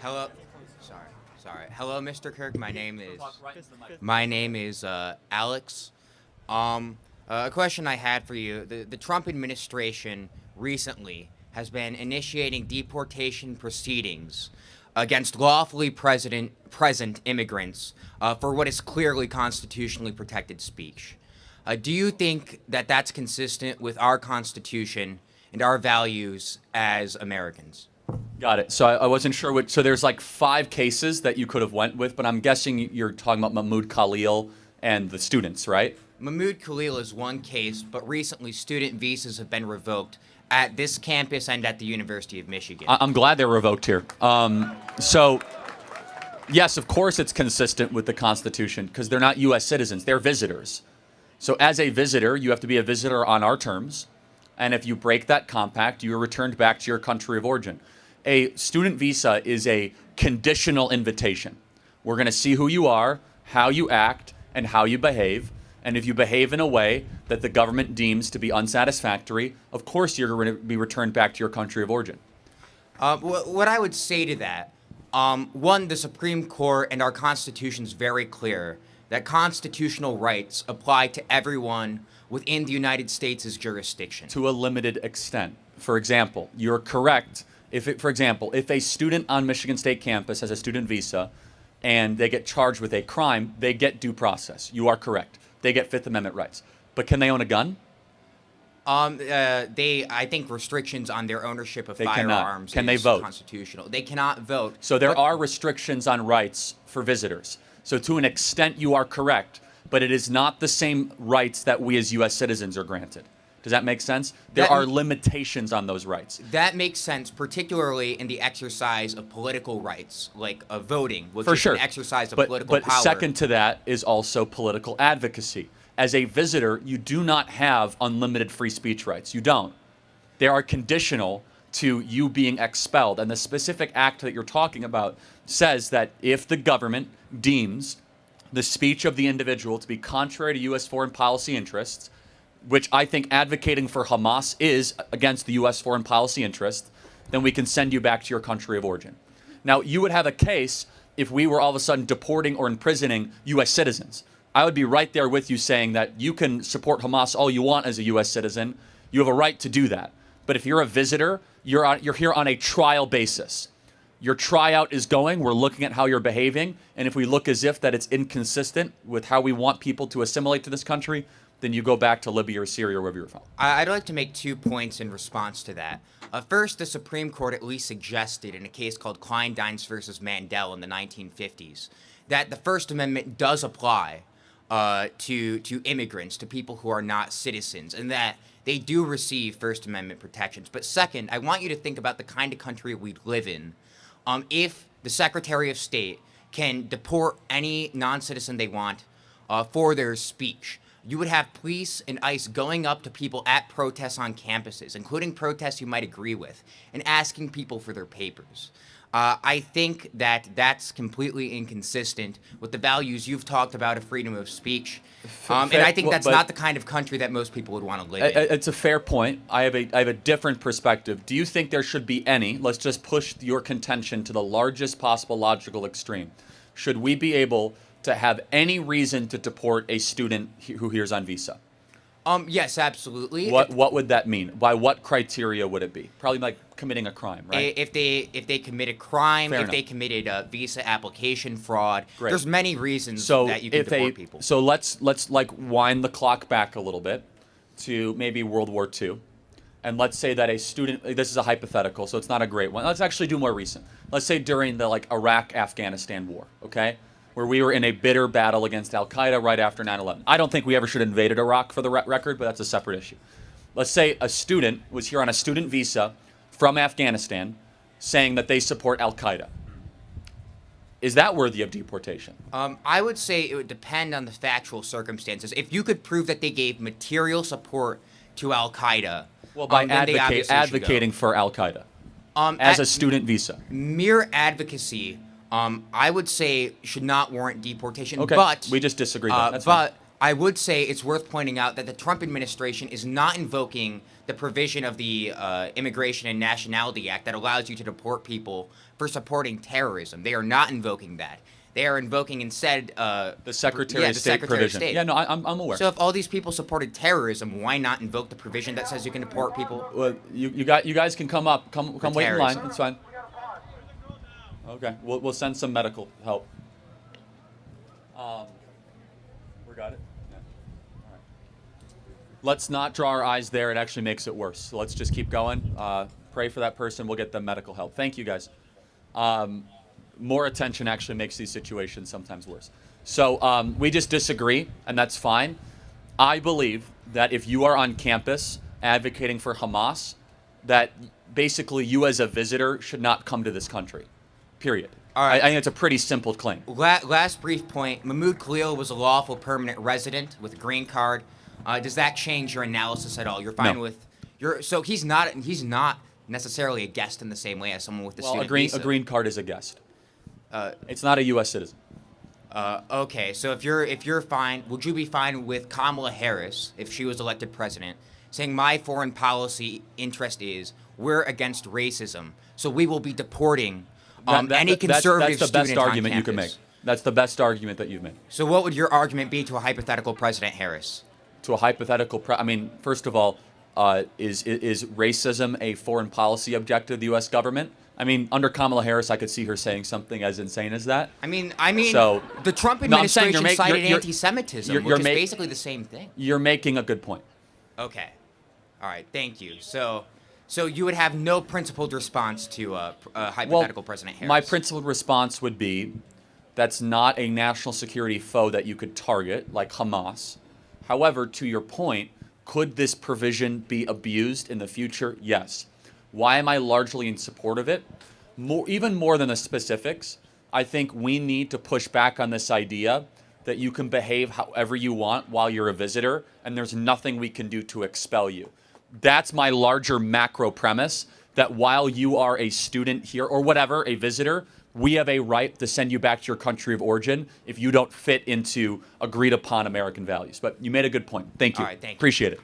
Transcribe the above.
Hello. Sorry. Hello, Mr. Kirk. My name is Alex. A question I had for you: the Trump administration recently has been initiating deportation proceedings against lawfully present immigrants for what is clearly constitutionally protected speech. Do you think that that's consistent with our Constitution and our values as Americans? Got it. So I wasn't sure what. So there's like 5 cases that you could have went with, but I'm guessing you're talking about Mahmoud Khalil and the students, right? Mahmoud Khalil is one case, but recently student visas have been revoked at this campus and at the University of Michigan. I'm glad they're revoked here. So, yes, of course it's consistent with the Constitution because they're not U.S. citizens. They're visitors. So as a visitor, you have to be a visitor on our terms. And if you break that compact, you are returned back to your country of origin. A student visa is a conditional invitation. We're going to see who you are, how you act, and how you behave. And if you behave in a way that the government deems to be unsatisfactory, of course you're going to be returned back to your country of origin. What I would say to that, one, the Supreme Court and our Constitution is very clear that constitutional rights apply to everyone within the United States' jurisdiction. To a limited extent. For example, you're correct. If a student on Michigan State campus has a student visa and they get charged with a crime, they get due process. You are correct. They get Fifth Amendment rights. But can they own a gun? I think restrictions on their ownership of firearms Can they is vote? constitutional. They cannot vote. So there are restrictions on rights for visitors. So to an extent, you are correct, but it is not the same rights that we as U.S. citizens are granted. Does that make sense? There are limitations on those rights. That makes sense, particularly in the exercise of political rights, like voting, which For is sure. an exercise of political But power. second to that is also political advocacy. As a visitor, you do not have unlimited free speech rights. You don't. They are conditional to you being expelled. And the specific act that you're talking about says that if the government deems the speech of the individual to be contrary to U.S. foreign policy interests, which I think advocating for Hamas is against the U.S. foreign policy interest, then we can send you back to your country of origin. Now, you would have a case if we were all of a sudden deporting or imprisoning U.S. citizens. I would be right there with you saying that you can support Hamas all you want as a U.S. citizen. You have a right to do that. But if you're a visitor, you're here on a trial basis. Your tryout is going. We're looking at how you're behaving. And if we look as if that it's inconsistent with how we want people to assimilate to this country, then you go back to Libya or Syria or wherever you're from. I'd like to make 2 points in response to that. First, the Supreme Court at least suggested in a case called Kleindienst versus Mandel in the 1950s that the First Amendment does apply to immigrants, to people who are not citizens, and that they do receive First Amendment protections. But second, I want you to think about the kind of country we live in. If the Secretary of State can deport any non-citizen they want for their speech, you would have police and ICE going up to people at protests on campuses, including protests you might agree with, and asking people for their papers. I think that that's completely inconsistent with the values you've talked about of freedom of speech. And I think that's not the kind of country that most people would want to live in. It's a fair point. I have a different perspective. Do you think there should be any, let's just push your contention to the largest possible logical extreme. Should we be able to have any reason to deport a student who here's on visa? Yes, absolutely. What would that mean? By what criteria would it be? Probably like committing a crime, right? If they commit a crime, Fair if enough. they committed a visa application fraud, Great. there's many reasons So that you can deport people. So let's like wind the clock back a little bit to maybe World War II. And let's say that a student, this is a hypothetical, so it's not a great one. Let's actually do more recent. Let's say during the Iraq-Afghanistan war, okay? Where we were in a bitter battle against Al-Qaeda right after 9/11. I don't think we ever should have invaded Iraq for the record, but that's a separate issue. Let's say a student was here on a student visa from Afghanistan saying that they support Al-Qaeda. Is that worthy of deportation? I would say it would depend on the factual circumstances. If you could prove that they gave material support to Al-Qaeda, Well, by then they obviously should go. advocating for Al-Qaeda as a student visa. Mere advocacy, I would say, should not warrant deportation. Okay, But we just disagreed. That's fine. but I would say it's worth pointing out that the Trump administration is not invoking the provision of the Immigration and Nationality Act that allows you to deport people for supporting terrorism. They are not invoking that. They are invoking instead the Secretary of State Secretary provision. of State. Yeah, no, I'm aware. So if all these people supported terrorism, why not invoke the provision that says you can deport people? Well, you guys can come up, come wait in line. terrorism. It's fine. Okay, we'll send some medical help. We got it. Yeah. All right. Let's not draw our eyes there. It actually makes it worse. So let's just keep going. Pray for that person. We'll get them medical help. Thank you, guys. More attention actually makes these situations sometimes worse. So we just disagree, and that's fine. I believe that if you are on campus advocating for Hamas, that basically you as a visitor should not come to this country, period. All right. I think it's a pretty simple claim. Last brief point. Mahmoud Khalil was a lawful permanent resident with a green card. Does that change your analysis at all? You're fine No. with so he's not necessarily a guest in the same way as someone with the Well, student a visa. green card is a guest. It's not a U.S. citizen. Okay, so if you're fine, would you be fine with Kamala Harris if she was elected president, saying my foreign policy interest is we're against racism, so we will be deporting any conservative that's the best student on argument you can make. campus? That's the best argument that you've made. So what would your argument be to a hypothetical President Harris? To a hypothetical, I mean, first of all, is racism a foreign policy objective of the U.S. government? I mean, under Kamala Harris, I could see her saying something as insane as that. I mean, So- the Trump No, I'm saying administration cited you're- anti-Semitism, you're which is ma- basically the same thing. You're making a good point. Okay, all right, thank you. So you would have no principled response to a hypothetical President Harris. My principled response would be that's not a national security foe that you could target, like Hamas. However, to your point, could this provision be abused in the future? Yes. Why am I largely in support of it? Even more than the specifics, I think we need to push back on this idea that you can behave however you want while you're a visitor, and there's nothing we can do to expel you. That's my larger macro premise, that while you are a student here, or whatever, a visitor, we have a right to send you back to your country of origin if you don't fit into agreed upon American values. But you made a good point. Thank you. All right, thank you. Appreciate it.